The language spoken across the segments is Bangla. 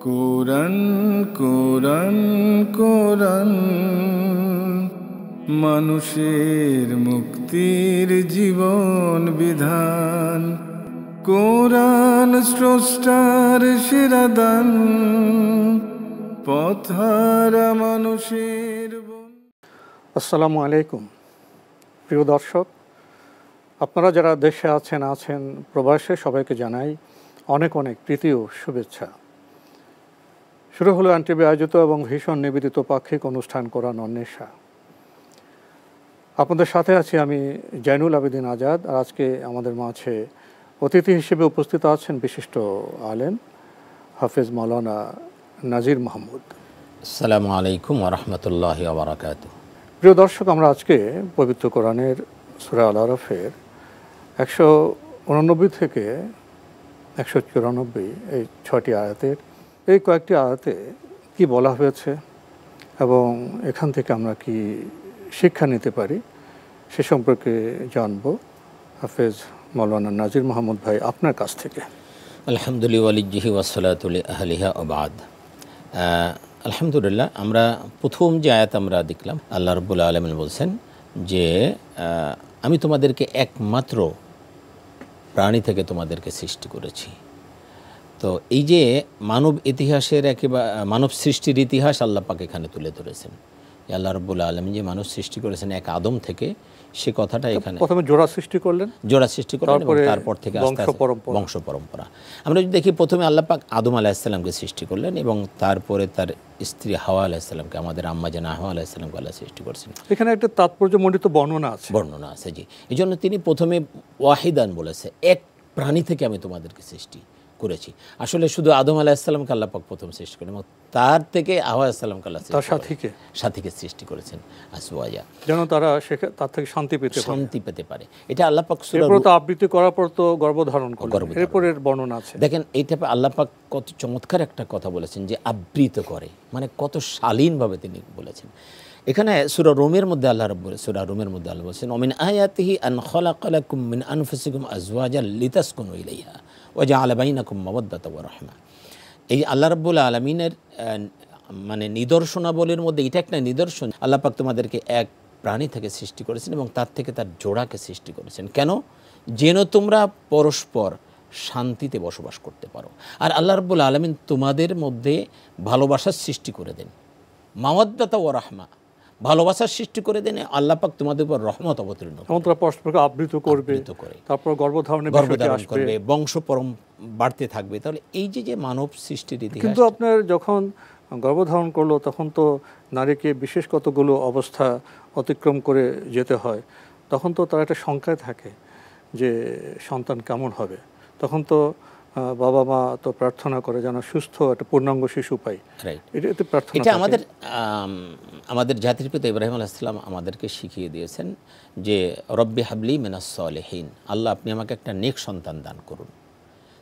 কোরআন কোরআন কোরআন মানুষের মুক্তির জীবন বিধান। কোরআন স্রষ্টার সেরা দান, পথহারা মানুষের। আসসালামু আলাইকুম প্রিয় দর্শক, আপনারা যারা দেশে আছেন প্রবাসে, সবাইকে জানাই অনেক অনেক প্রীতি ও শুভেচ্ছা। শুরু হলো এনটিভি আয়োজিত এবং ভীষণ নিবেদিত পাক্ষিক অনুষ্ঠান কোরআন অন্বেষা। আপনাদের সাথে আছি আমি জয়নুল আবেদিন আজাদ। আর আজকে আমাদের মাঝে অতিথি হিসেবে উপস্থিত আছেন বিশিষ্ট আলেম হাফেজ মাওলানা নাজির মাহমুদ। আসসালামু আলাইকুম ওয়া রাহমাতুল্লাহি ওয়া বারাকাতুহু। প্রিয় দর্শক, আমরা আজকে পবিত্র কোরআনের সূরা আল আরাফের 189 থেকে 194 এই 6টি আয়াতের এই কয়েকটি আয়াতে কি বলা হয়েছে এবং এখান থেকে আমরা কি শিক্ষা নিতে পারি সে সম্পর্কে জানব হাফেজ মাওলানা নাজির মাহমুদ ভাই আপনার কাছ থেকে। আলহামদুলিল্লাহি ওয়ালিজ্জিহি ওয়াসসালাতু লিআহলিহা ওয়া বা'দ। আলহামদুলিল্লাহ, আমরা প্রথম যে আয়াত আমরা দেখলাম, আল্লাহ রাব্বুল আলামিন বলছেন যে আমি তোমাদেরকে একমাত্র প্রাণী থেকে তোমাদেরকে সৃষ্টি করেছি। তো এই যে মানব ইতিহাসের একেবারে মানব সৃষ্টির ইতিহাস আল্লাহ পাক এখানে তুলে ধরেছেন। আল্লাহ রাব্বুল আলামিন যে মানুষ সৃষ্টি করেছেন এক আদম থেকে, সে কথাটা এখানে প্রথমে জোড়া সৃষ্টি করলেন এবং তারপর থেকে আস্তে আস্তে বংশ পরম্পরা। আমরা যদি দেখি, প্রথমে আল্লাহ পাক আদম আলাইহিস সালামকে সৃষ্টি করলেন এবং তারপরে তার স্ত্রী হাওয়া আলাইহিস সালামকে, আমাদের আম্মা জান হাওয়া আলাইহিস সালামকে আল্লাহ সৃষ্টি করেছেন। এখানে একটা তাৎপর্যমণ্ডিত বর্ণনা আছে জি। এই জন্য তিনি প্রথমে ওয়াহিদান বলেছে, এক প্রাণী থেকে আমি তোমাদেরকে সৃষ্টি করেছি। আসলে শুধু আদম আলাইহিস সালামকে আল্লাহ পাক প্রথম সৃষ্টি করেন এবং তার থেকে হাওয়া আলাইহিস সালামকে আল্লাহ তার সাথীকে সৃষ্টি করেছেন আসওয়াজা, যেন তারা তার থেকে শান্তি পেতে পারে। এটা আল্লাহ পাক আবৃত্তি করার পর তো গর্ভধারণ করলেন, এরপরের বর্ণনা আছে। দেখেন, এইটা আল্লাহ পাক কত চমৎকার একটা কথা বলেছেন যে আবৃত করে, মানে কত শালীনভাবে তিনি বলেছেন। এখানে সূরা রুমের মধ্যে আল্লাহ বলেছেন ওমিন আয়াতিহি আন খালাকা লাকুম মিন আনফুসিকুম আজওয়াজান লিতাসকুনু ইলাইহা ওয়া জাআলা বাইনাকুম মাওয়াদ্দাতা ওয়া রাহমা। এই আল্লাহ রাব্বুল আলামিনের মানে নিদর্শনাবলীর মধ্যে এটা একটা নিদর্শন। আল্লাহ পাক তোমাদেরকে এক প্রাণী থেকে সৃষ্টি করেছেন এবং তার থেকে তার জোড়াকে সৃষ্টি করেছেন। কেন? যেন তোমরা পরস্পর শান্তিতে বসবাস করতে পারো। আর আল্লাহ রাব্বুল আলামিন তোমাদের মধ্যে ভালোবাসার সৃষ্টি করে দেন, মাওয়াদ্দাতা ওয়া রাহমা, ভালোবাসার সৃষ্টি করে দেন। আল্লাহ পাক তোমাদের উপর রহমত অবতীর্ণ করে, পরস্পরকে আবৃত করবে, তারপর গর্ভধারণ করবে, বংশ বাড়তে থাকবে। তাহলে এই যে মানব সৃষ্টির ইতিহাস। কিন্তু আপনার যখন গর্ভধারণ করলো তখন তো নারীকে বিশেষ কতগুলো অবস্থা অতিক্রম করে যেতে হয়। তখন তো তার একটা শঙ্কায় থাকে যে সন্তান কেমন হবে। তখন তো বাবা মা তো প্রার্থনা করে যেন সুস্থ একটা পূর্ণাঙ্গ শিশু পাই। এটা আমাদের জাতির পিতা ইব্রাহিম আলাইহিস সালাম আমাদেরকে শিখিয়ে দিয়েছেন যে রব্বি হাবলি মিনাস সালিহিন, আল্লাহ আপনি আমাকে একটা নেক সন্তান দান করুন।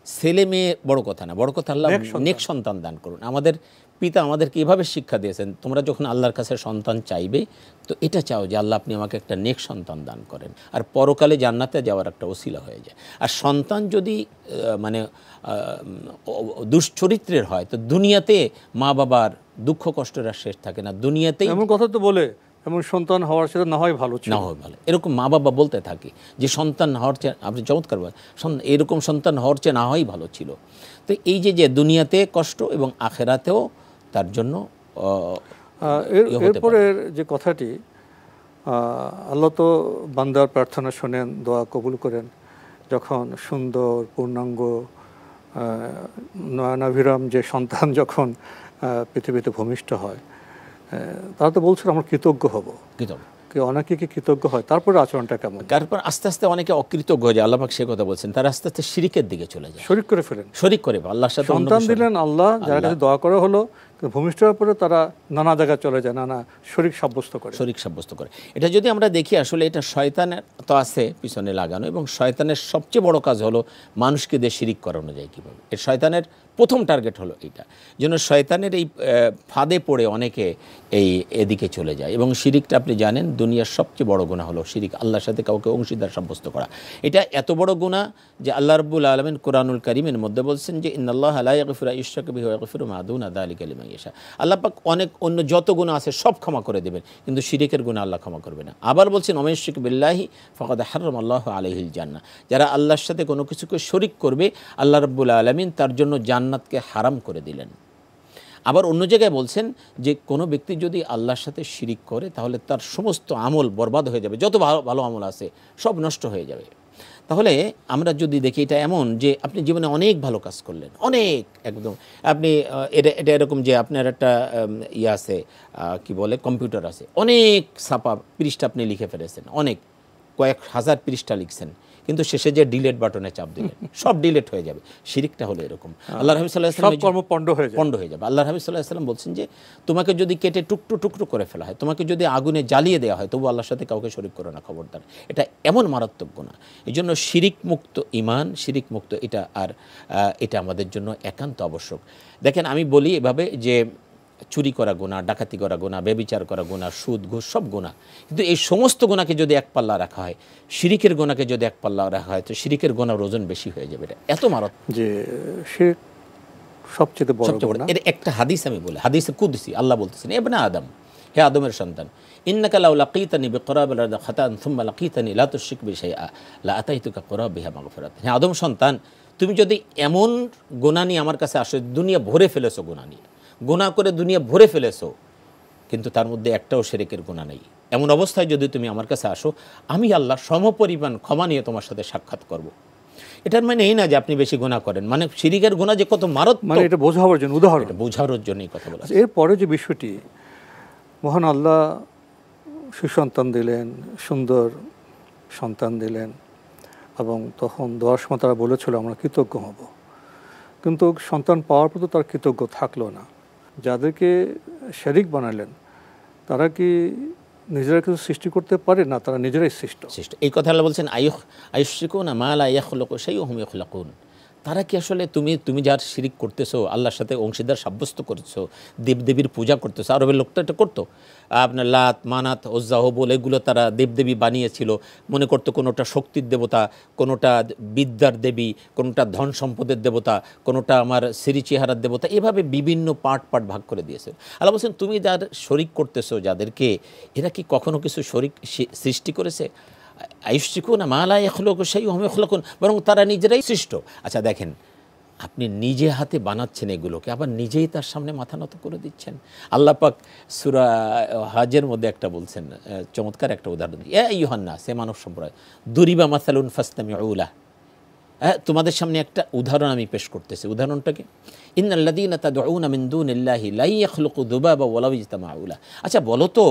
ছেলে মেয়ে বড় কথা না, বড় কথা আল্লাহ নেক সন্তান দান করুন। আমাদের পিতা আমাদেরকে এভাবে শিক্ষা দিয়েছেন, তোমরা যখন আল্লাহর কাছে সন্তান চাইবে তো এটা চাও যে আল্লাহ আপনি আমাকে একটা নেক সন্তান দান করেন, আর পরকালে জান্নাতে যাওয়ার একটা ওসিলা হয়ে যায়। আর সন্তান যদি মানে দুশ্চরিত্রের হয় তো দুনিয়াতে মা বাবার দুঃখ কষ্টের আর শেষ থাকে না। দুনিয়াতেই এমন কথা তো বলে, এমন সন্তান হওয়ার চেয়ে না হয় ভালো, এরকম মা বাবা বলতে থাকে যে সন্তান হওয়ার চেয়ে, আপনি চমৎকার এরকম সন্তান হওয়ার চেয়ে না হওয়াই ভালো ছিল। তো এই যে দুনিয়াতে কষ্ট এবং আখেরাতেও তার জন্য এরপরের যে কথাটি, আল্লাহ তো বান্দার প্রার্থনা শোনেন, দোয়া কবুল করেন। যখন সুন্দর পূর্ণাঙ্গ নয়নাভিরাম যে সন্তান যখন পৃথিবীতে ভূমিষ্ঠ হয়, তারা তো বলছিল আমরা কৃতজ্ঞ হব। অনেকে কি কৃতজ্ঞ হয়? তারপরে আচরণটা কেমন? তারপর আস্তে আস্তে অনেকে অকৃতজ্ঞ হয়ে যায়। আল্লাহ পাক সে কথা বলছেন, তারা আস্তে আস্তে শিরকের দিকে চলে যায়, শরীক করে ফেলেন, শরীক করে আল্লাহর সাথে। সন্তান দিলেন আল্লাহ, যার কাছে দোয়া করা হলো, ভূমিষ্ঠ হওয়ার পরে তারা নানা জায়গায় চলে যায়, নানা শরীক সাব্যস্ত করে। এটা যদি আমরা দেখি, আসলে এটা শয়তানের তো আছে পিছনে লাগানো, এবং শয়তানের সবচেয়ে বড় কাজ হলো মানুষকে দিয়ে শিরিক করানো যায় কীভাবে। এর শয়তানের প্রথম টার্গেট হলো এইটা। যেন শয়তানের এই ফাঁদে পড়ে অনেকে এদিকে চলে যায়। এবং শিরিকটা আপনি জানেন দুনিয়ার সবচেয়ে বড় গুনাহ হলো শিরিক, আল্লাহর সাথে কাউকে অংশীদার সাব্যস্ত করা। এটা এত বড় গুনাহ যে আল্লাহ রাব্বুল আলামিন কোরআনুল কারীমের মধ্যে বলছেন যে ইন্নাল্লাহা লা ইয়াগফিরু আন ইউশরাকা বিহি ওয়া ইয়াগফিরু মা দুনা যালিকা লিমান ইয়াশা। আল্লাহ পাক অনেক অন্য যত গুনাহ আছে সব ক্ষমা করে দেবেন, কিন্তু শিরিকের গুনাহ আল্লাহ ক্ষমা করবে না। আবার বলছেন ওয়া মান ইউশরিক বিল্লাহি ফাকাদ হারামাল্লাহু আলাইহিল জান্নাহ। যারা আল্লাহর সাথে কোনো কিছুকে শরীক করবে আল্লাহ রাব্বুল আলামিন তার জন্য জান্নাতকে হারাম করে দিলেন। আবার অন্য জায়গায় বলছেন যে কোনো ব্যক্তি যদি আল্লাহর সাথে শিরিক করে তাহলে তার সমস্ত আমল বরবাদ হয়ে যাবে, যত ভালো ভালো আমল আছে সব নষ্ট হয়ে যাবে। তাহলে আমরা যদি দেখি এটা এমন যে আপনি জীবনে অনেক ভালো কাজ করলেন, অনেক একদম আপনি এটা এরকম যে আপনার একটা ইয়ে আছে কি বলে কম্পিউটার আছে, অনেক ছাপা পৃষ্ঠা আপনি লিখে ফেলেছেন, অনেক কয়েক হাজার পৃষ্ঠা লিখছেন, কিন্তু শেষে যে ডিলিট বাটনে চাপ দিলেন সব ডিলিট হয়ে যাবে। শিরিকটা হলো এরকম। আল্লাহ রাব্বুল সাল্লাল্লাহু আলাইহি ওয়াসাল্লাম কর্ম পণ্ড হয়ে যাবে। আল্লাহ রাব্বুল সাল্লাল্লাহু আলাইহি ওয়াসাল্লাম বলছেন যে তোমাকে যদি কেটে টুকরো টুকরো করে ফেলা হয়, তোমাকে যদি আগুনে জ্বালিয়ে দেওয়া হয়, তবু আল্লাহর সাথে কাউকে শরীক করো না, খবরদার। এটা এমন মারাত্মক গুনাহ। এই জন্য শিরিক মুক্ত ঈমান, শিরিক মুক্ত এটা আমাদের জন্য একান্ত আবশ্যক। দেখেন আমি বলি এভাবে যে চুরি করা গুনাহ, ডাকাতি করা গুনাহ, ব্যভিচার করা গুনাহ, সুদ ঘুষ সব গুনাহ, কিন্তু এই সমস্ত গুনাহকে যদি এক পাল্লা রাখা হয়, শিরিকের গুনাহকে যদি এক পাল্লা রাখা হয়, তো শিরিকের গুনাহর ওজন বেশি হয়ে যাবে। এটা এত মারাত্মক যে শিরক সবচেয়ে বড় গুনাহ। এর একটা হাদিস আমি বলি, হাদিসে কুদসি আল্লাহ বলতেছেন ইবনে আদম, হে আদমের সন্তান, ইন্নাকা লাউ লাকিতানি বিকরাবিল আরদি খাতান সুম্মা লাকিতানি লা তুশরিক বি শাইআ লা আতাইতুকা কুরাবিহা মাগফিরাত। হে আদম সন্তান, তুমি যদি এমন গুনাহ নিয়ে আমার কাছে আসো, দুনিয়া ভরে ফেলেছো গুনাহ নিয়ে, গুনাহ করে দুনিয়া ভরে ফেলেছো, কিন্তু তার মধ্যে একটাও শিরকের গুনাহ নেই, এমন অবস্থায় যদি তুমি আমার কাছে আসো, আমি আল্লাহ সমপরিমাণ ক্ষমা নিয়ে তোমার সাথে সাক্ষাৎ করব। এটার মানে এই না যে আপনি বেশি গুনাহ করেন, মানে শিরকের গুনাহ যে কত মারাত্মক, মানে এটা বোঝাবার জন্য উদাহরণ, এটা বোঝানোর জন্যই কথা বলা। এরপরে যে বিষয়টি, মহান আল্লাহ সুসন্তান দিলেন, সুন্দর সন্তান দিলেন, এবং তখন দোয়ার সময় তারা বলেছিল আমরা কৃতজ্ঞ হব, কিন্তু সন্তান পাওয়ার পর তো তার কৃতজ্ঞ থাকলো না। যাদেরকে শরীক বানালেন তারা কি নিজেরা কিছু সৃষ্টি করতে পারে না? তারা নিজেরাই সৃষ্ট। এই কথা আল্লাহ বলছেন আয়ুশরিকুনা মা লা ইয়াখলুকু শাইউন হুম ইয়াখলাকুন। তারা কি আসলে তুমি যার শিরিক করতেছো, আল্লাহর সাথে অংশীদার সাব্যস্ত করছো, দেবদেবীর পূজা করতেছো। আরবের লোকটা এটা করতো, আপনার লাত মানাত ওজ্জা হবল এগুলো তারা দেবদেবী বানিয়েছিল, মনে করতো কোনোটা শক্তির দেবতা, কোনোটা বিদ্যার দেবী, কোনোটা ধন সম্পদের দেবতা, কোনোটা আমার সিরি চেহারার দেবতা, এভাবে বিভিন্ন পার্ট ভাগ করে দিয়েছে। আল্লাহ বলছেন তুমি যার শরিক করতেছো যাদেরকে, এরা কি কখনো কিছু শরিক সৃষ্টি করেছে? আয়ুশরিকুনা মা লা ইয়াখলুকু শাইউন হুম ইয়াখলাকুন, বরং তারা নিজেরাই সৃষ্ট। আচ্ছা দেখেন, আপনি নিজে হাতে বানাচ্ছেন এগুলোকে, আবার নিজেই তার সামনে মাথা নত করে দিচ্ছেন। আল্লাহ পাক সূরা হজের মধ্যে একটা বলছেন, চমৎকার একটা উদাহরণ, ইয়া আইয়ুহান নাস, হে মানব সম্প্রদায়, দুরিবা মাসালুন ফাসতামিউ লাহ, তোমাদের সামনে একটা উদাহরণ আমি পেশ করতেছি। উদাহরণটা কি? ইন্নাল্লাযীনা তাদউনা মিন দুনিল্লাহি লা ইয়াখলুকু যুবাবা ওয়ালাউ ইজতামাউ লাহ। আচ্ছা বলো তো,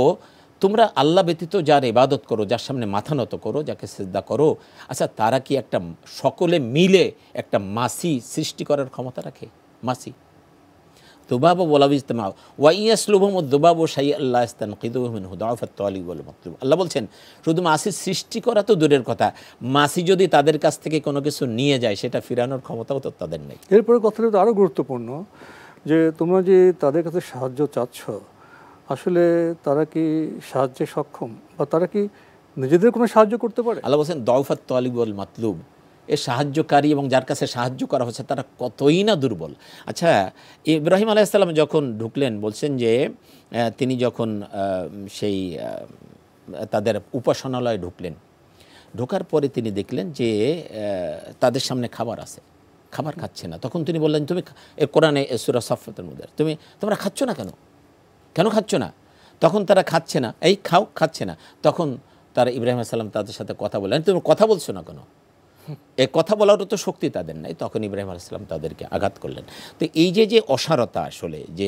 তোমরা আল্লাহ ব্যতীত যার ইবাদত করো, যার সামনে মাথা নত করো, যাকে সিজদা করো, আচ্ছা তারা কি একটা সকলে মিলে একটা মাছি সৃষ্টি করার ক্ষমতা রাখে? মাছি যুবাবা ওয়ালাউ ইজতামাউ ওয়া ইয়াসলুবহুম যুবাবু শাইআন লা ইস্তানকিদুহু মিনহু দুআফাত তালিব ওয়াল মাতলুব। আল্লাহ বলছেন শুধু মাছি সৃষ্টি করা তো দূরের কথা, মাছি যদি তাদের কাছ থেকে কোনো কিছু নিয়ে যায় সেটা ফিরানোর ক্ষমতাও তো তাদের নেই। এরপরে কথাটা তো আরও গুরুত্বপূর্ণ যে তোমরা যে তাদের কাছে সাহায্য চাচ্ছ, আসলে তারা কি সাহায্যে সক্ষম, বা তারা কি নিজেদের কোনো সাহায্য করতে পারে? আল্লাহ বলছেন দুআফাত তালিব ওয়াল মাতলুব, এ সাহায্যকারী এবং যার কাছে সাহায্য করা হচ্ছে তারা কতই না দুর্বল। আচ্ছা ইব্রাহিম আলাইহিস সালাম যখন ঢুকলেন, বলছেন যে তিনি যখন সেই তাদের উপাসনালয়ে ঢুকলেন, ঢোকার পরে তিনি দেখলেন যে তাদের সামনে খাবার আছে, খাবার খাচ্ছে না। তখন তিনি বললেন, তুমি কোরআনে সূরা সাফফাতের মধ্যে তোমরা খাচ্ছ না কেন? কেন খাচ্ছ না? তখন তারা খাচ্ছে না, এই খাও, খাচ্ছে না। তখন তারা ইব্রাহিম আলাইহিস সালাম তাদের সাথে কথা বললেন, তুমি কথা বলছো না কেন? এই কথা বলারও তো শক্তি তাদের নাই। তখন ইব্রাহিম আলাইহিস সালাম তাদেরকে আঘাত করলেন। তো এই যে অসারতা, আসলে যে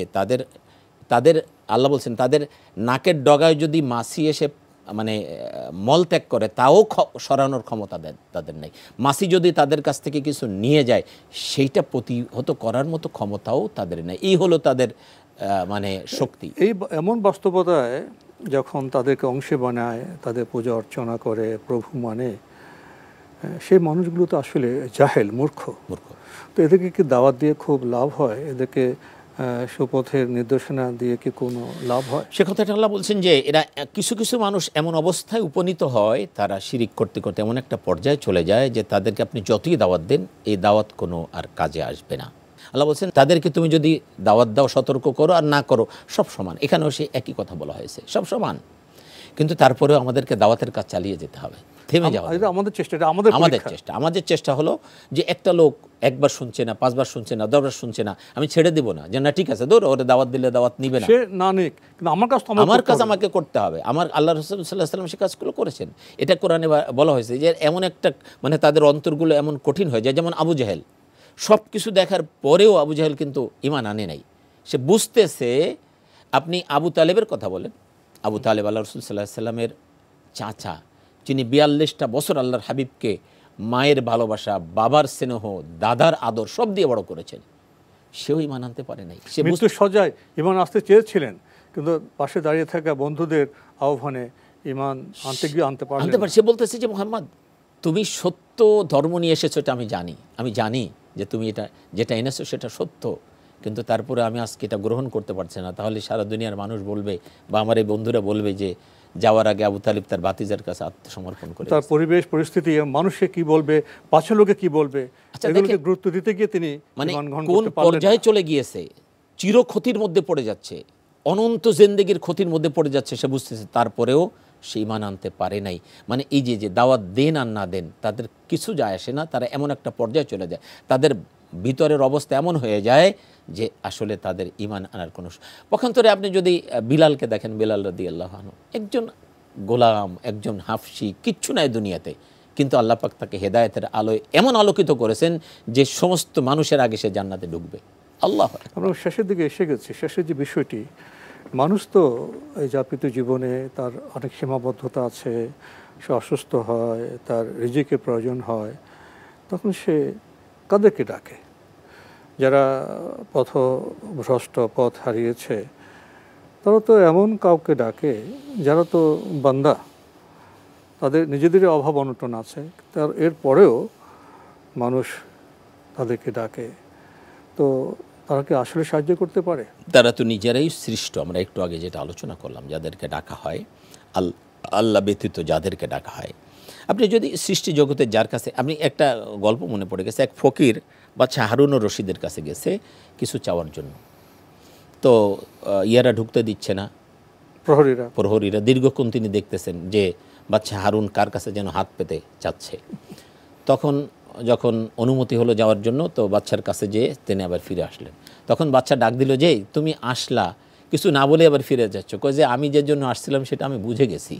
তাদের আল্লাহ বলছেন তাদের নাকের ডগায় যদি মাছি এসে মানে মল ত্যাগ করে, তাও সরানোর ক্ষমতা তাদের নেই। মাছি যদি তাদের কাছ থেকে কিছু নিয়ে যায়, সেইটা প্রতিহত করার মতো ক্ষমতাও তাদের নেই। এই হলো তাদের মানে শক্তি। এই এমন বাস্তবতায় যখন তাদেরকে অংশে বানায়, তাদের পূজা অর্চনা করে, প্রভু মানে, সেই মানুষগুলো তো আসলে জাহেল, মূর্খ। তো এদেরকে কি দাওয়াত দিয়ে খুব লাভ হয়? এদেরকে সুপথের নির্দেশনা দিয়ে কি কোনো লাভ হয়? সে কথাটা আল্লাহ বলছেন যে এরা কিছু কিছু মানুষ এমন অবস্থায় উপনীত হয়, তারা শিরিক করতে করতে এমন একটা পর্যায়ে চলে যায় যে তাদেরকে আপনি যতই দাওয়াত দেন এই দাওয়াত কোনো আর কাজে আসবে না। আল্লাহ বলছেন তাদেরকে তুমি যদি দাওয়াত দাও, সতর্ক করো আর না করো সব সমান। এখানেও সে একই কথা বলা হয়েছে, সব সমান। কিন্তু তারপরেও আমাদেরকে দাওয়াতের কাজ চালিয়ে যেতে হবে, থেমে যাওয়া আমাদের চেষ্টা। আমাদের চেষ্টা হলো যে একটা লোক একবার শুনছে না, 5 বার শুনছে না, 10 বার শুনছে না, আমি ছেড়ে দেব না যে না ঠিক আছে দৌড়, ওরে দাওয়াত দিলে দাওয়াত নিবে না, সে না নিক, কিন্তু আমার কাজ আমাকে করতে হবে। আমার আল্লাহ রাসূল সাল্লাল্লাহু আলাইহি ওয়াসাল্লাম সে কাজগুলো করেছেন। এটা কোরআনে বলা হয়েছে যে এমন একটা মানে তাদের অন্তরগুলো এমন কঠিন হয়ে যায়। যেমন আবু জাহেল, সব কিছু দেখার পরেও আবু জাহেল কিন্তু ঈমান আনে নাই। সে বুঝতেছে, আপনি আবু তালেবের কথা বলেন, আবু তালেব আল্লাহ রাসূল সাল্লাল্লাহু আলাইহি ওয়াসাল্লামের চাচা, যিনি 42টা বছর আল্লাহর হাবিবকে মায়ের ভালোবাসা, বাবার স্নেহ, দাদার আদর সব দিয়ে বড় করেছেন, সেও ঈমান আনতে পারে নাই। সে মৃত্যুর সজ্জায় ঈমান আসতে চেয়েছিলেন, কিন্তু পাশে দাঁড়িয়ে থাকা বন্ধুদের আহ্বানে ঈমান আনতে পারে। সে বলতেছে যে মুহাম্মদ তুমি সত্য ধর্ম নিয়ে এসেছো, এটা আমি জানি যে তুমি যেটা এনেছো সেটা সত্য, কিন্তু তারপরে আমি আজকে এটা গ্রহণ করতে পারছি না। তাহলে সারা দুনিয়ার মানুষ বলবে বা আমার এই বন্ধুরা বলবে যে যাওয়ার আগে আবু তালিব তার ভাতিজার কাছে আত্মসমর্পণ করে। তার পরিবেশ পরিস্থিতি, মানুষে কি বলবে, পাশের লোকে কি বলবে, এগুলোকে গুরুত্ব দিতে গিয়ে তিনি মানে কোন পর্যায়ে চলে গিয়েছে, চির ক্ষতির মধ্যে পড়ে যাচ্ছে, অনন্ত জিন্দেগির ক্ষতির মধ্যে পড়ে যাচ্ছে, সে বুঝতেছে। তারপরেও সে ঈমান আনতে পারে নাই। মানে এই যে দাওয়াত দেন আর না দেন তাদের কিছু যায় আসে না। তারা এমন একটা পর্যায়ে চলে যায়, তাদের ভিতরের অবস্থা এমন হয়ে যায় যে আসলে তাদের ঈমান আনার কোনো পক্ষান্তরে। আপনি যদি বিলালকে দেখেন, বিলাল রাদিয়াল্লাহু আনহু একজন গোলাম, একজন হাফসি, কিচ্ছু নাই দুনিয়াতে, কিন্তু আল্লাহ পাক তাকে হেদায়েতের আলোয় এমন আলোকিত করেছেন যে সমস্ত মানুষের আগে সে জান্নাতে ঢুকবে। আল্লাহ, আমরা শেষের দিকে এসে গেছি। শেষের যে বিষয়টি, মানুষ তো এই যাপিত জীবনে তার অনেক সীমাবদ্ধতা আছে, সে অসুস্থ হয়, তার রিজিকের প্রয়োজন হয়, তখন সে কাদেরকে ডাকে? যারা পথভ্রষ্ট, পথ হারিয়েছে, তারা তো এমন কাউকে ডাকে যারা তো বান্দা, তাদের নিজেদেরই অভাব অনটন আছে, তার এরপরেও মানুষ তাদেরকে ডাকে। তো তারা কি আসলে সাহায্য করতে পারে? তারা তো নিজেরাই সৃষ্ট। আমরা একটু আগে যেটা আলোচনা করলাম, যাদেরকে ডাকা হয়, আল্লাহ ব্যতীত যাদেরকে ডাকা হয়। আপনি যদি সৃষ্টি জগতের যার কাছে, আপনি একটা গল্প মনে পড়ে গেছে, এক ফকির বাদশা হারুন রশিদের কাছে গেছে কিছু চাওয়ার জন্য। তো ইয়ারা ঢুকতে দিচ্ছে না, প্রহরীরা। দীর্ঘক্ষণ তিনি দেখতেছেন যে বাদশা হারুন কার কাছে যেন হাত পেতে চাচ্ছে। তখন যখন অনুমতি হলো যাওয়ার জন্য, তো বাচ্চার কাছে যেয়ে তিনি আবার ফিরে আসলেন। তখন বাচ্চা ডাক দিল যে তুমি আসলা, কিছু না বলে আবার ফিরে যাচ্ছ। কয় যে আমি যে জন্য আসছিলাম সেটা আমি বুঝে গেছি।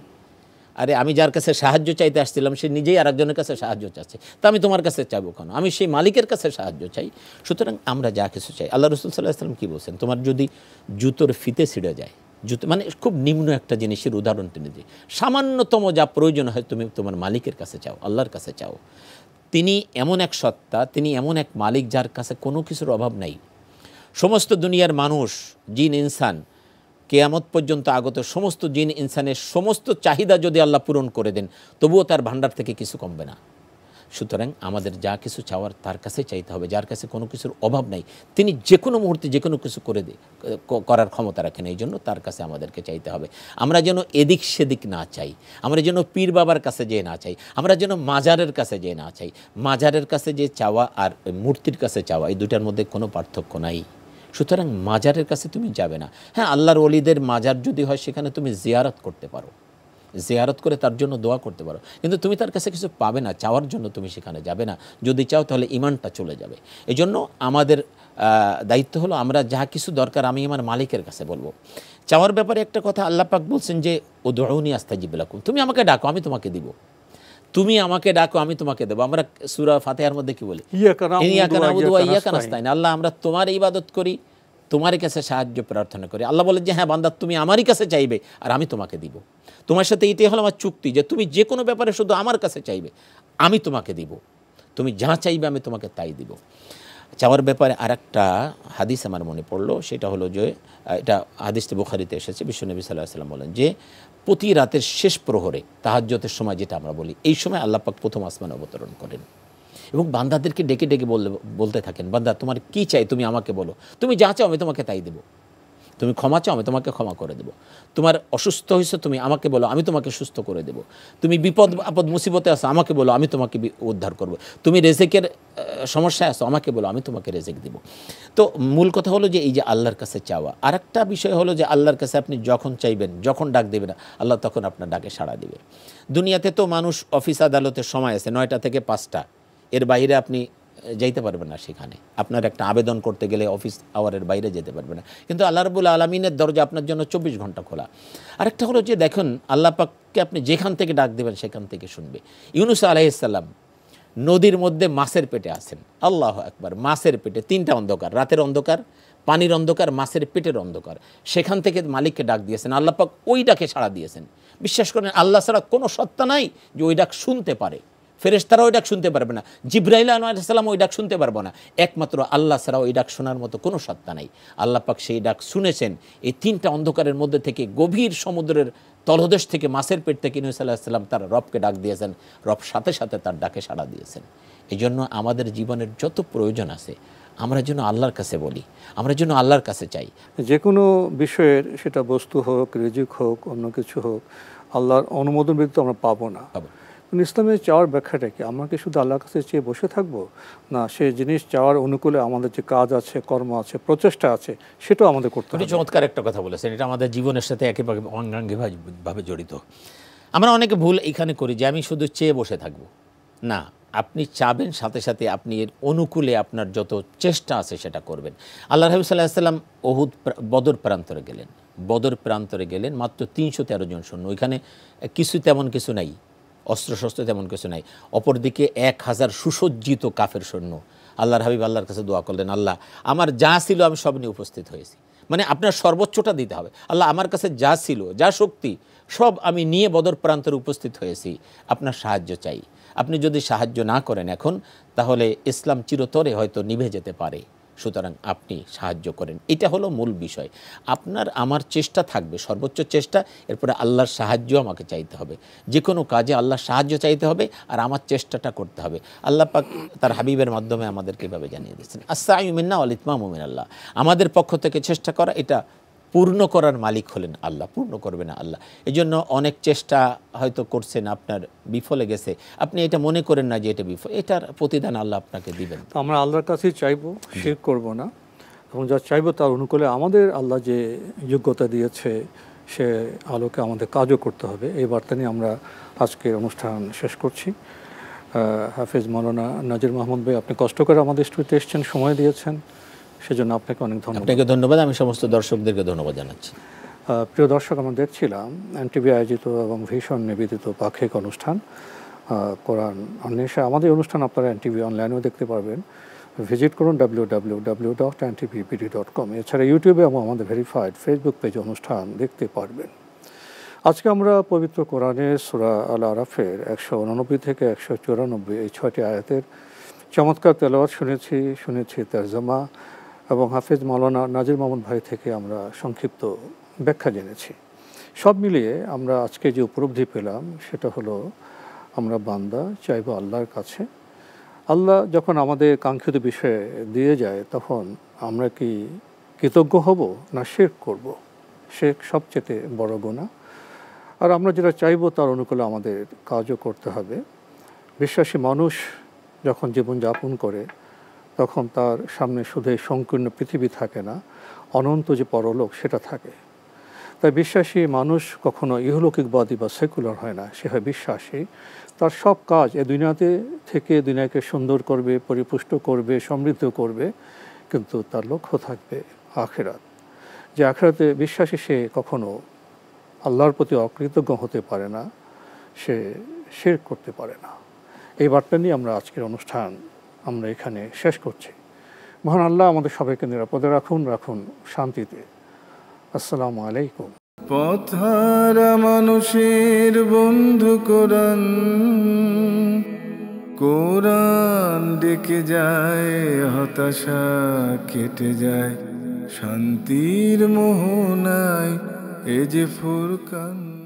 আরে আমি যার কাছে সাহায্য চাইতে আসছিলাম সে নিজেই আরেকজনের কাছে সাহায্য চাচ্ছে, তা আমি তোমার কাছে চাইবো কেন? আমি সেই মালিকের কাছে সাহায্য চাই। সুতরাং আমরা যা কিছু চাই, আল্লাহ রাসূল সাল্লাল্লাহু আলাইহি ওয়াসাল্লাম কী বলছেন, তোমার যদি জুতোর ফিতে ছিঁড়ে যায়, জুতো মানে খুব নিম্ন একটা জিনিসের উদাহরণ টেনে দিই, সামান্যতম যা প্রয়োজন হয় তুমি তোমার মালিকের কাছে চাও, আল্লাহর কাছে চাও। তিনি এমন এক সত্তা, তিনি এমন এক মালিক যার কাছে কোনো কিছুর অভাব নাই। সমস্ত দুনিয়ার মানুষ, জিন ইনসান, কিয়ামত পর্যন্ত আগত সমস্ত জিন ইনসানের সমস্ত চাহিদা যদি আল্লাহ পূরণ করে দেন, তবুও তার ভান্ডার থেকে কিছু কমবে না। সুতরাং আমাদের যা কিছু চাওয়ার তার কাছে চাইতে হবে, যার কাছে কোনো কিছুর অভাব নাই। তিনি যে কোনো মুহূর্তে যে কোনো কিছু করার ক্ষমতা রাখেন, এই জন্য তার কাছে আমাদেরকে চাইতে হবে। আমরা যেন এদিক সেদিক না চাই, আমরা যেন পীর বাবার কাছে যেয়ে না চাই, আমরা যেন মাজারের কাছে যেয়ে না চাই। মাজারের কাছে যে চাওয়া আর মূর্তির কাছে চাওয়া, এই দুটার মধ্যে কোনো পার্থক্য নাই। সুতরাং মাজারের কাছে তুমি যাবে না। হ্যাঁ, আল্লাহর ওলিদের মাজার যদি হয় সেখানে তুমি জিয়ারত করতে পারো, জিয়ারত করে তার জন্য দোয়া করতে পারো, কিন্তু তুমি তার কাছে কিছু পাবে না, চাওয়ার জন্য তুমি সেখানে যাবে না। যদি চাও তাহলে ঈমানটা চলে যাবে। এই জন্য আমাদের দায়িত্ব হলো আমরা যা কিছু দরকার আমি আমার মালিকের কাছে বলবো। চাওয়ার ব্যাপারে একটা কথা আল্লাহ পাক বলছেন যে উদউনি আস্তাজিব লাকুম, তুমি আমাকে ডাকো আমি তোমাকে দিব, তুমি আমাকে ডাকো আমি তোমাকে দেবো। আমরা সূরা ফাতিহার মধ্যে কি বলি, ইয়াকা না'বুদু ওয়া ইয়াকা নাস্তাইন, আল্লাহ আমরা তোমার ইবাদত করি, তোমারই কাছে সাহায্য প্রার্থনা করি। আল্লাহ বলেন যে হ্যাঁ বান্দা তুমি আমারই কাছে চাইবে আর আমি তোমাকে দিব। তোমার সাথে এটাই হলো আমার চুক্তি যে তুমি যে কোনো ব্যাপারে শুধু আমার কাছে চাইবে, আমি তোমাকে দিব, তুমি যা চাইবে আমি তোমাকে তাই দিব। চাওয়ার ব্যাপারে আরেকটা হাদিস আমার মনে পড়লো, সেটা হলো যে এটা হাদিসটি বুখারীতে এসেছে। বিশ্বনবী সাল্লাল্লাহু আলাইহি ওয়াসাল্লাম বলেন যে প্রতি রাতের শেষ প্রহরে তাহাজ্জুদের সময় যেটা আমরা বলি, এই সময় আল্লাহ পাক প্রথম আসমানে অবতরণ করেন এবং বান্দাদেরকে ডেকে ডেকে বলতে থাকেন, বান্দা তোমার কী চাই তুমি আমাকে বলো, তুমি যা চাও আমি তোমাকে তাই দেবো, তুমি ক্ষমা চাও আমি তোমাকে ক্ষমা করে দেবো, তোমার অসুস্থ হয়েছে তুমি আমাকে বলো আমি তোমাকে সুস্থ করে দেবো, তুমি বিপদ আপদ মুসিবতে আসো আমাকে বলো আমি তোমাকে উদ্ধার করবো, তুমি রেজেকের সমস্যায় আসো আমাকে বলো আমি তোমাকে রেজেক দেবো। তো মূল কথা হলো যে এই যে আল্লাহর কাছে চাওয়া। আর একটা বিষয় হলো যে আল্লাহর কাছে আপনি যখন চাইবেন, যখন ডাক দেবেন আল্লাহ তখন আপনার ডাকে সাড়া দেবে। দুনিয়াতে তো মানুষ অফিস আদালতের সময় আছে 9টা থেকে 5টা, এর বাইরে আপনি যাইতে পারবেন না, সেখানে আপনার একটা আবেদন করতে গেলে অফিস আওয়ারের বাইরে যেতে পারবে না, কিন্তু আল্লাহ রাব্বুল আলামিনের দরজা আপনার জন্য 24 ঘন্টা খোলা। আরেকটা হলো যে দেখুন আল্লাহ পাককে আপনি যেখান থেকে ডাক দেবেন সেখান থেকে শুনবে। ইউনূস আলাইহিস সালাম নদীর মধ্যে মাছের পেটে আছেন, আল্লাহু আকবার, মাছের পেটে, 3টা অন্ধকার, রাতের অন্ধকার, পানির অন্ধকার, মাছের পেটের অন্ধকার, সেখান থেকে মালিককে ডাক দিয়েছেন, আল্লাহ পাক ওই ডাকে সাড়া দিয়েছেন। বিশ্বাস করেন আল্লাহ ছাড়া কোনো সত্তা নাই যে ওই ডাক শুনতে পারে, ফেরেশতারা ওই ডাক শুনতে পারবে না, জিবরাইল আলাইহিস সালাম ওই ডাক শুনতে পারবে না, একমাত্র আল্লাহ ছাড়া ওই ডাক শোনার মতো কোনো সত্তা নাই। আল্লাহ পাক সেই ডাক শুনেছেন এই 3টা অন্ধকারের মধ্যে থেকে, গভীর সমুদ্রের তলদেশ থেকে, মাছের পেট থেকে ইউনূস আলাইহিস সালাম তার রবকে ডাক দিয়েছেন, রব সাথে সাথে তার ডাকে সাড়া দিয়েছেন। এই জন্য আমাদের জীবনের যত প্রয়োজন আছে আমরা যেন আল্লাহর কাছে বলি, আমরা যেন আল্লাহর কাছে চাই। যে কোনো বিষয়ের, সেটা বস্তু হোক, রিজিক হোক, অন্য কিছু হোক, আল্লাহর অনুমোদন ব্যতীত আমরা পাবো না। ইসলামের চাওয়ার ব্যাখ্যাটা কি? আমরা কি শুধু আল্লাহর কাছে চেয়ে বসে থাকবো? না, সে জিনিস চাওয়ার অনুকূলে আমাদের যে কাজ আছে, কর্ম আছে, প্রচেষ্টা আছে, সেটাও আমাদের করতে হবে। চমৎকার একটা কথা বলেছেন, এটা আমাদের জীবনের সাথে একেবারে অঙ্গাঙ্গিভাবে জড়িত। আমরা অনেকে ভুল এখানে করি যে আমি শুধু চেয়ে বসে থাকবো। না, আপনি চাবেন, সাথে সাথে আপনি এর অনুকূলে আপনার যত চেষ্টা আছে সেটা করবেন। আল্লাহ রাসূল সাল্লাল্লাহু আলাইহি ওয়াসাল্লাম বদর প্রান্তরে গেলেন, বদর প্রান্তরে গেলেন, মাত্র 313 জন সৈন্য, ওইখানে কিছু তেমন কিছু নাই, অস্ত্রশস্ত্র তেমন কিছু নাই, অপরদিকে 1000 সুসজ্জিত কাফের সৈন্য। আল্লাহর হাবিব আল্লাহর কাছে দোয়া করলেন, আল্লাহ আমার যা ছিল আমি সব নিয়ে উপস্থিত হয়েছি, মানে আপনার সর্বোচ্চটা দিতে হবে। আল্লাহ আমার কাছে যা ছিল, যা শক্তি, সব আমি নিয়ে বদর প্রান্তরে উপস্থিত হয়েছি, আপনার সাহায্য চাই। আপনি যদি সাহায্য না করেন এখন, তাহলে ইসলাম চিরতরে হয়তো নিভে যেতে পারে, সুতরাং আপনি সাহায্য করেন। এটা হলো মূল বিষয়। আপনার আমার চেষ্টা থাকবে, সর্বোচ্চ চেষ্টা, এরপরে আল্লাহর সাহায্য আমাকে চাইতে হবে, যে কোনো কাজে আল্লাহর সাহায্য চাইতে হবে আর আমার চেষ্টাটা করতে হবে। আল্লাহ পাক তার হাবিবের মাধ্যমে আমাদেরকে এভাবে জানিয়ে দিচ্ছেন, আস-সা'য়ু মিন্না ওয়াল ইতমামু মিনাল্লাহ, আমাদের পক্ষ থেকে চেষ্টা করা, এটা পূর্ণ করার মালিক হলেন আল্লাহ, পূর্ণ করবে না আল্লাহ। এই জন্য অনেক চেষ্টা হয়তো করছেন, আপনার বিফলে গেছে, আপনি এটা মনে করেন না যে এটা বিফল, এটার প্রতিদান আল্লাহ আপনাকে দিবেন। তো আমরা আল্লাহর কাছেই চাইবো, শিরক করব না, এবং যা চাইবো তার অনুকূলে আমাদের আল্লাহ যে যোগ্যতা দিয়েছে সে আলোকে আমাদের কাজও করতে হবে। এই বার্তা নিয়ে আমরা আজকের অনুষ্ঠান শেষ করছি। হাফেজ মাওলানা নাজির মাহমুদ ভাই, আপনি কষ্ট করে আমাদের স্টুডিওতে এসেছেন, সময় দিয়েছেন, সেজন্য আপনাকে অনেক ধন্যবাদ। আপনাকে ধন্যবাদ, আমি সমস্ত দর্শকদেরকে ধন্যবাদ জানাচ্ছি। প্রিয় দর্শক, আমরা দেখছিলাম এনটিভি আয়োজিত এবং ভীষণ নিবেদিত পাক্ষিক অনুষ্ঠান কোরআন অন্বেষা। আমাদের অনুষ্ঠান আপনারা এনটিভি অনলাইনেও দেখতে পারবেন, ভিজিট করুন www.ntvpd.com। এছাড়া ইউটিউবে এবং আমাদের ভেরিফাইড ফেসবুক পেজে অনুষ্ঠান দেখতে পারবেন। আজকে আমরা পবিত্র কোরআনের সূরা আল আরাফের 189 থেকে 194 এই 6টি আয়াতের চমৎকার তেলাওয়াত শুনেছি তরজমা, এবং হাফেজ মাওলানা নাজির মাহমুদ ভাই থেকে আমরা সংক্ষিপ্ত ব্যাখ্যা জেনেছি। সব মিলিয়ে আমরা আজকে যে উপলব্ধি পেলাম সেটা হলো, আমরা বান্দা চাইব আল্লাহর কাছে। আল্লাহ যখন আমাদের কাঙ্ক্ষিত বিষয়ে দিয়ে যায়, তখন আমরা কি কৃতজ্ঞ হব না শিরক করব? শিরক সবচেয়ে বড় গুনাহ। আর আমরা যেটা চাইব তার অনুকূলে আমাদের কাজও করতে হবে। বিশ্বাসী মানুষ যখন জীবনযাপন করে, তখন তার সামনে শুধু সংকীর্ণ পৃথিবী থাকে না, অনন্ত যে পরলোক সেটা থাকে। তাই বিশ্বাসী মানুষ কখনো ইহলৌকিকবাদী বা সেকুলার হয় না, সে হয় বিশ্বাসী। তার সব কাজ এ দুনিয়াতে থেকে দুনিয়াকে সুন্দর করবে, পরিপুষ্ট করবে, সমৃদ্ধ করবে, কিন্তু তার লক্ষ্য থাকবে আখিরাত। যে আখিরাতে বিশ্বাসী, সে কখনো আল্লাহর প্রতি অকৃতজ্ঞ হতে পারে না, সে শিরক করতে পারে না। এই বার্তা নিয়ে আমরা আজকের অনুষ্ঠান আমরা এখানে শেষ করছি। মহান আল্লাহ আমাদের সবাইকে নিরাপদে রাখুন শান্তিতে। আসসালামু আলাইকুম। পথহারা মানুষের বন্ধু কোরআন, কোরআন ডেকে যায়, হতাশা কেটে যায়, শান্তির মোহনায় এ যে ফুরকান।